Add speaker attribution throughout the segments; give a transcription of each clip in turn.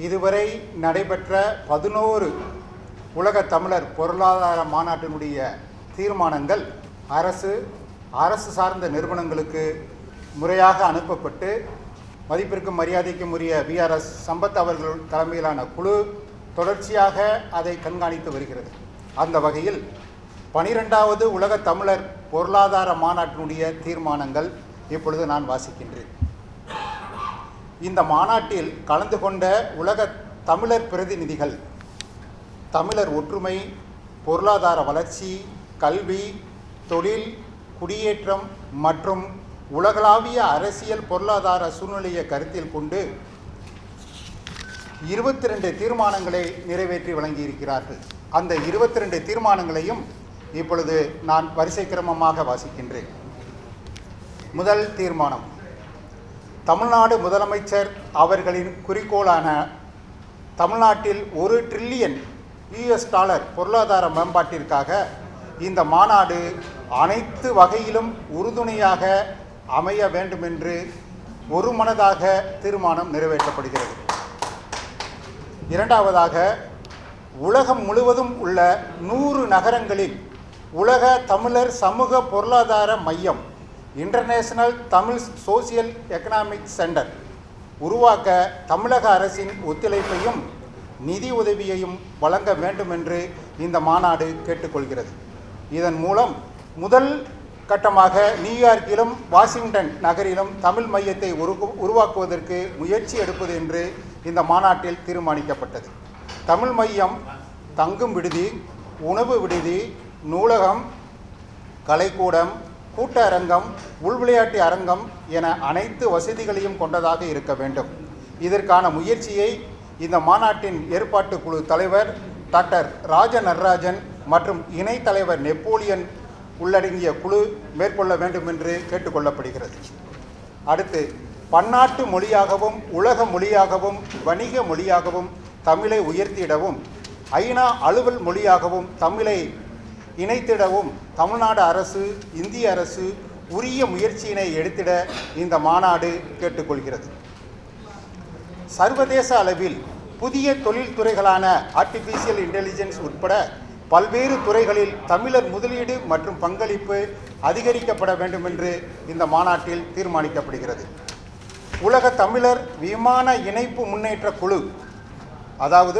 Speaker 1: இதுவரை நடைபெற்ற 11 உலக தமிழர் பொருளாதார மாநாட்டினுடைய தீர்மானங்கள் அரசு சார்ந்த நிறுவனங்களுக்கு முறையாக அனுப்பப்பட்டு மதிப்பிற்கும் மரியாதைக்கும் உரிய VRS சம்பத் அவர்கள் தலைமையிலான குழு தொடர்ச்சியாக அதை கண்காணித்து வருகிறது. அந்த வகையில் 12வது உலக தமிழர் பொருளாதார மாநாட்டினுடைய தீர்மானங்கள் இப்பொழுது நான் வாசிக்கின்றேன். இந்த மாநாட்டில் கலந்து கொண்ட உலக தமிழர் பிரதிநிதிகள் தமிழர் ஒற்றுமை, பொருளாதார வளர்ச்சி, கல்வி, தொழில், குடியேற்றம் மற்றும் உலகளாவிய அரசியல் பொருளாதார சூழ்நிலையை கருத்தில் கொண்டு 22 தீர்மானங்களை நிறைவேற்றி வழங்கியிருக்கிறார்கள். அந்த 22 தீர்மானங்களையும் இப்பொழுது நான் வரிசை கிரமமாக வாசிக்கின்றேன். முதல் தீர்மானம், தமிழ்நாடு முதலமைச்சர் அவர்களின் குறிக்கோளான தமிழ்நாட்டில் $1 டிரில்லியன் பொருளாதார மேம்பாட்டிற்காக இந்த மாநாடு அனைத்து வகையிலும் உறுதுணையாக அமைய வேண்டும் என்று ஒருமனதாக தீர்மானம் நிறைவேற்றப்படுகிறது. இரண்டாவதாக, உலகம் முழுவதும் உள்ள 100 நகரங்களில் உலக தமிழர் சமூக பொருளாதார மையம் international Tamil social economic centre உருவாக்க தமிழக அரசின் ஒத்துழைப்பையும் நிதி உதவியையும் வழங்க வேண்டும் என்று இந்த மாநாடு கேட்டுக்கொள்கிறது. இதன் மூலம் முதல் கட்டமாக நியூயார்க்கிலும் வாஷிங்டன் நகரிலும் தமிழ் மையத்தை உருவாக்குவதற்கு முயற்சி எடுப்பது என்று இந்த மாநாட்டில் தீர்மானிக்கப்பட்டது. தமிழ் மையம் தங்கும் விடுதி, உணவு விடுதி, நூலகம், கலைக்கூடம், கூட்ட அரங்கம், உள்விளையாட்டு அரங்கம் என அனைத்து வசதிகளையும் கொண்டதாக இருக்க வேண்டும். இதற்கான முயற்சியை இந்த மாநாட்டின் ஏற்பாட்டு குழு தலைவர் டாக்டர் ராஜ நடராஜன் மற்றும் இணைத் தலைவர் நெப்போலியன் உள்ளடங்கிய குழு மேற்கொள்ள வேண்டும் என்று கேட்டுக்கொள்ளப்படுகிறது. அடுத்து, பன்னாட்டு மொழியாகவும் உலக மொழியாகவும் வணிக மொழியாகவும் தமிழை உயர்த்திடவும் ஐநா அலுவல் மொழியாகவும் தமிழை இணைத்திடவும் தமிழ்நாடு அரசு, இந்திய அரசு உரிய முயற்சியினை எடுத்திட இந்த மாநாடு கேட்டுக்கொள்கிறது. சர்வதேச அளவில் புதிய தொழில்துறைகளான ஆர்டிஃபிஷியல் இன்டெலிஜென்ஸ் உட்பட பல்வேறு துறைகளில் தமிழர் முதலீடு மற்றும் பங்களிப்பு அதிகரிக்கப்பட வேண்டும் என்று இந்த மாநாட்டில் தீர்மானிக்கப்படுகிறது. உலக தமிழர் விமான இணைப்பு முன்னேற்ற குழு, அதாவது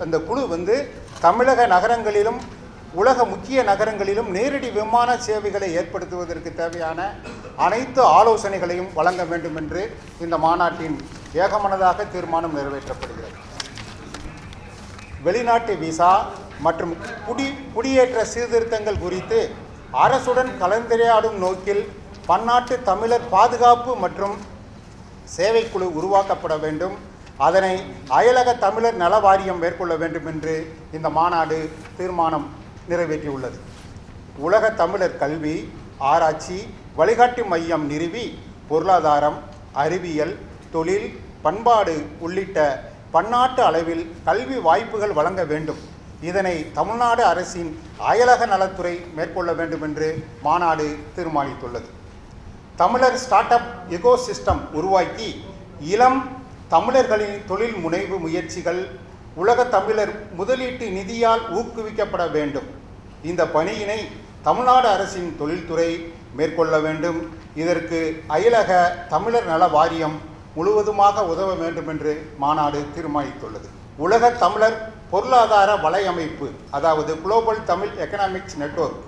Speaker 1: அந்த குழு தமிழக நகரங்களிலும் உலக முக்கிய நகரங்களிலும் நேரடி விமான சேவைகளை ஏற்படுத்துவதற்கு தேவையான அனைத்து ஆலோசனைகளையும் வழங்க வேண்டும் என்று இந்த மாநாட்டின் ஏகமனதாக தீர்மானம் நிறைவேற்றப்படுகிறது. வெளிநாட்டு விசா மற்றும் குடியேற்ற சீர்திருத்தங்கள் குறித்து அரசுடன் கலந்துரையாடும் நோக்கில் பன்னாட்டு தமிழர் பாதுகாப்பு மற்றும் சேவைக்குழு உருவாக்கப்பட வேண்டும். அதனை அயலக தமிழர் நல வாரியம் மேற்கொள்ள வேண்டும் என்று இந்த மாநாடு தீர்மானம் நிறைவேற்றியுள்ளது. உலக தமிழர் கல்வி, ஆராய்ச்சி, வழிகாட்டு மையம் நிறுவி பொருளாதாரம், அறிவியல், தொழில், பண்பாடு உள்ளிட்ட பன்னாட்டு அளவில் கல்வி வாய்ப்புகள் வழங்க வேண்டும். இதனை தமிழ்நாடு அரசின் அயலக நலத்துறை மேற்கொள்ள வேண்டும் என்று மாநாடு தீர்மானித்துள்ளது. தமிழர் ஸ்டார்ட் அப் எகோசிஸ்டம் உருவாக்கி இளம் தமிழர்களின் தொழில் முனைவு முயற்சிகள் உலக தமிழர் முதலீட்டு நிதியால் ஊக்குவிக்கப்பட வேண்டும். இந்த பணியினை தமிழ்நாடு அரசின் தொழில்துறை மேற்கொள்ள வேண்டும். இதற்கு அயலக தமிழர் நல வாரியம் முழுவதுமாக உதவ வேண்டும் என்று மாநாடு தீர்மானித்துள்ளது. உலக தமிழர் பொருளாதார வலையமைப்பு, அதாவது குளோபல் தமிழ் எக்கனாமிக்ஸ் நெட்வொர்க்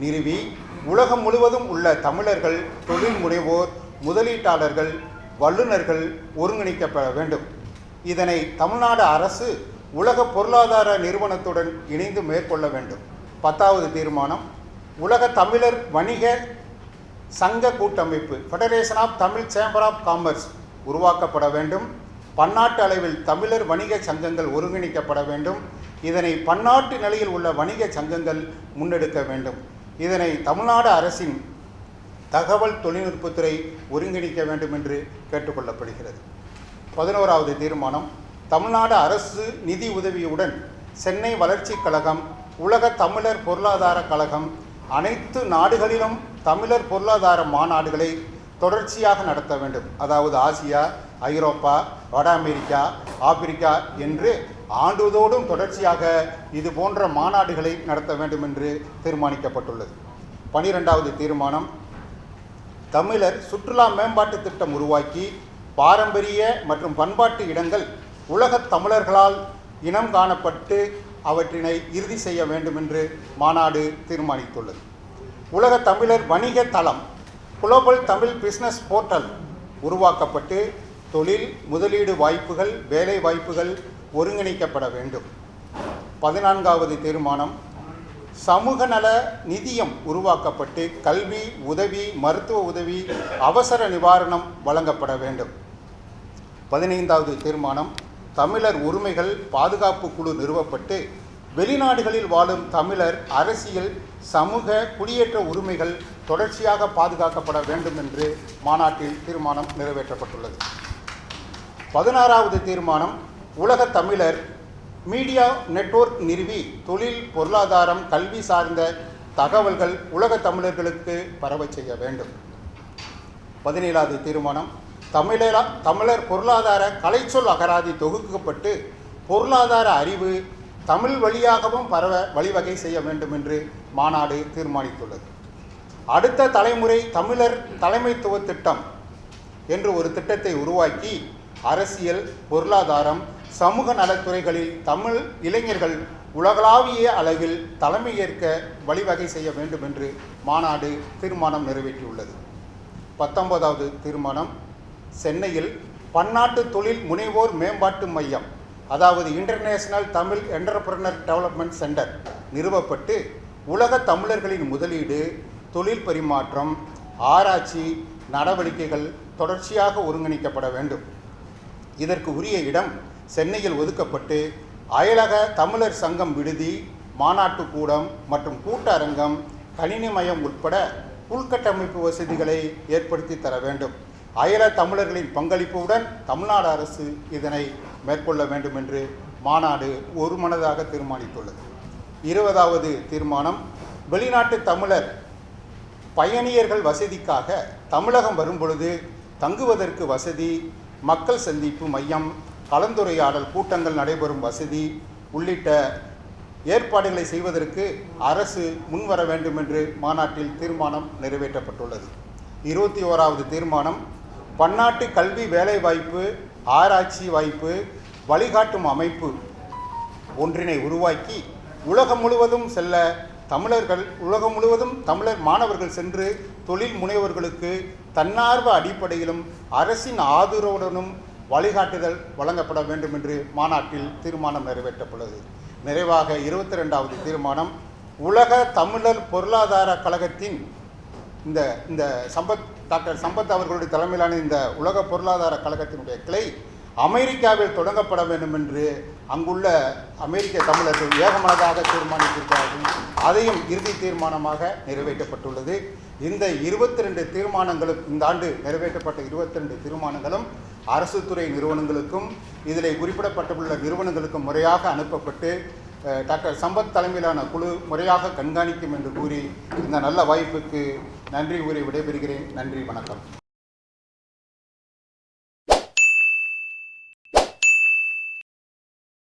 Speaker 1: நிறுவி உலகம் முழுவதும் உள்ள தமிழர்கள், தொழில் முனைவோர், முதலீட்டாளர்கள், வல்லுநர்கள் ஒருங்கிணைக்கப்பட வேண்டும். இதனை தமிழ்நாடு அரசு உலக பொருளாதார நிறுவனத்துடன் இணைந்து மேற்கொள்ள வேண்டும். 10வது தீர்மானம், உலக தமிழர் வணிக சங்க கூட்டமைப்பு federation of Tamil chamber of commerce உருவாக்கப்பட வேண்டும். பன்னாட்டு அளவில் தமிழர் வணிக சங்கங்கள் ஒருங்கிணைக்கப்பட வேண்டும். இதனை பன்னாட்டு நிலையில் உள்ள வணிக சங்கங்கள் முன்னெடுக்க வேண்டும். இதனை தமிழ்நாடு அரசின் தகவல் தொழில்நுட்பத்துறை ஒருங்கிணைக்க வேண்டும் என்று கேட்டுக்கொள்ளப்படுகிறது. 11வது தீர்மானம், தமிழ்நாடு அரசு நிதி உதவியுடன் சென்னை வளர்ச்சி கழகம், உலக தமிழர் பொருளாதார கழகம் அனைத்து நாடுகளிலும் தமிழர் பொருளாதார மாநாடுகளை தொடர்ச்சியாக நடத்த வேண்டும். அதாவது ஆசியா, ஐரோப்பா, வட அமெரிக்கா, ஆப்பிரிக்கா என்று ஆண்டுதோறும் தொடர்ச்சியாக இது போன்ற மாநாடுகளை நடத்த வேண்டும் என்று தீர்மானிக்கப்பட்டுள்ளது. 12வது தீர்மானம், தமிழர் சுற்றுலா மேம்பாட்டு திட்டம் உருவாக்கி பாரம்பரிய மற்றும் பண்பாட்டு இடங்கள் உலகத் தமிழர்களால் இனம் காணப்பட்டு அவற்றினை இறுதி செய்ய வேண்டும் என்று மாநாடு தீர்மானித்துள்ளது. உலக தமிழர் வணிக தளம் குளோபல் தமிழ் பிஸ்னஸ் போர்ட்டல் உருவாக்கப்பட்டு தொழில் முதலீடு வாய்ப்புகள், வேலை வாய்ப்புகள் ஒருங்கிணைக்கப்பட வேண்டும். 14வது தீர்மானம், சமூக நல நிதியம் உருவாக்கப்பட்டு கல்வி உதவி, மருத்துவ உதவி, அவசர நிவாரணம் வழங்கப்பட வேண்டும். 15வது தீர்மானம், தமிழர் உரிமைகள் பாதுகாப்பு குழு நிறுவப்பட்டு வெளிநாடுகளில் வாழும் தமிழர் அரசியல், சமூக, குடியேற்ற உரிமைகள் தொடர்ச்சியாக பாதுகாக்கப்பட வேண்டும் என்று மாநாட்டில் தீர்மானம் நிறைவேற்றப்பட்டுள்ளது. 16வது தீர்மானம், உலக தமிழர் மீடியா நெட்வொர்க் நிறுவி தொழில், பொருளாதாரம், கல்வி சார்ந்த தகவல்கள் உலக தமிழர்களுக்கு பரவச் செய்ய வேண்டும். 17வது தீர்மானம், தமிழர் பொருளாதார கலைச்சொல் அகராதி தொகுக்கப்பட்டு பொருளாதார அறிவு தமிழ் வழியாகவும் பரவ வழிவகை செய்ய வேண்டும் என்று மாநாடு தீர்மானித்துள்ளது. அடுத்த தலைமுறை தமிழர் தலைமைத்துவ திட்டம் என்று ஒரு திட்டத்தை உருவாக்கி அரசியல், பொருளாதாரம், சமூக நலத்துறைகளில் தமிழ் இளைஞர்கள் உலகளாவிய அளவில் தலைமை ஏற்க வழிவகை செய்ய வேண்டும் என்று மாநாடு தீர்மானம் நிறைவேற்றியுள்ளது. 19வது தீர்மானம், சென்னையில் பன்னாட்டு தொழில் முனைவோர் மேம்பாட்டு மையம், அதாவது international Tamil entrepreneur development centre நிறுவப்பட்டு உலக தமிழர்களின் முதலீடு, தொழில் பரிமாற்றம், ஆராய்ச்சி நடவடிக்கைகள் தொடர்ச்சியாக ஒருங்கிணைக்கப்பட வேண்டும். இதற்கு உரிய இடம் சென்னையில் ஒதுக்கப்பட்டு அயலக தமிழர் சங்கம் விடுதி, மாநாட்டு கூடம் மற்றும் கூட்டரங்கம், கணினி மையம் உட்பட உள்கட்டமைப்பு வசதிகளை ஏற்படுத்தி தர வேண்டும். அயல தமிழர்களின் பங்களிப்புடன் தமிழ்நாடு அரசு இதனை மேற்கொள்ள வேண்டும் என்று மாநாடு ஒருமனதாக தீர்மானித்துள்ளது. 20வது தீர்மானம், வெளிநாட்டு தமிழர் பயணியர்கள் வசதிக்காக தமிழகம் வரும்பொழுது தங்குவதற்கு வசதி, மக்கள் சந்திப்பு மையம், கலந்துரையாடல் கூட்டங்கள் நடைபெறும் வசதி உள்ளிட்ட ஏற்பாடுகளை செய்வதற்கு அரசு முன்வர வேண்டும் என்று மாநாட்டில் தீர்மானம் நிறைவேற்றப்பட்டுள்ளது. 21வது தீர்மானம், பன்னாட்டு கல்வி வேலைவாய்ப்பு, ஆராய்ச்சி வாய்ப்பு வழிகாட்டும் அமைப்பு ஒன்றினை உருவாக்கி உலகம் முழுவதும் தமிழர் மாணவர்கள் சென்று தொழில் முனைவர்களுக்கு தன்னார்வ அடிப்படையிலும் அரசின் ஆதரவுடனும் வழிகாட்டுதல் வழங்கப்பட வேண்டும் என்று மாநாட்டில் தீர்மானம் நிறைவேற்றப்பட்டது. நிறைவாக 22வது தீர்மானம், உலக தமிழர் பொருளாதார கழகத்தின் இந்த டாக்டர் சம்பத் அவர்களுடைய தலைமையிலான இந்த உலக பொருளாதார கழகத்தினுடைய கிளை அமெரிக்காவில் தொடங்கப்பட வேண்டும் என்று அங்குள்ள அமெரிக்க தமிழர்கள் ஏகமனதாக தீர்மானித்திருக்கிறார்கள். அதையும் இறுதி தீர்மானமாக நிறைவேற்றப்பட்டுள்ளது. இந்த 22 தீர்மானங்களும், இந்த ஆண்டு நிறைவேற்றப்பட்ட 22 தீர்மானங்களும் அரசு துறை நிறுவனங்களுக்கும் இதில் குறிப்பிடப்பட்டுள்ள நிறுவனங்களுக்கும் முறையாக அனுப்பப்பட்டு டாக்டர் சம்பத் தலைமையிலான குழு முறையாக கண்காணிக்கும் என்று கூறி இந்த நல்ல வாய்ப்புக்கு நன்றி கூறி விடைபெறுகிறேன். நன்றி, வணக்கம்.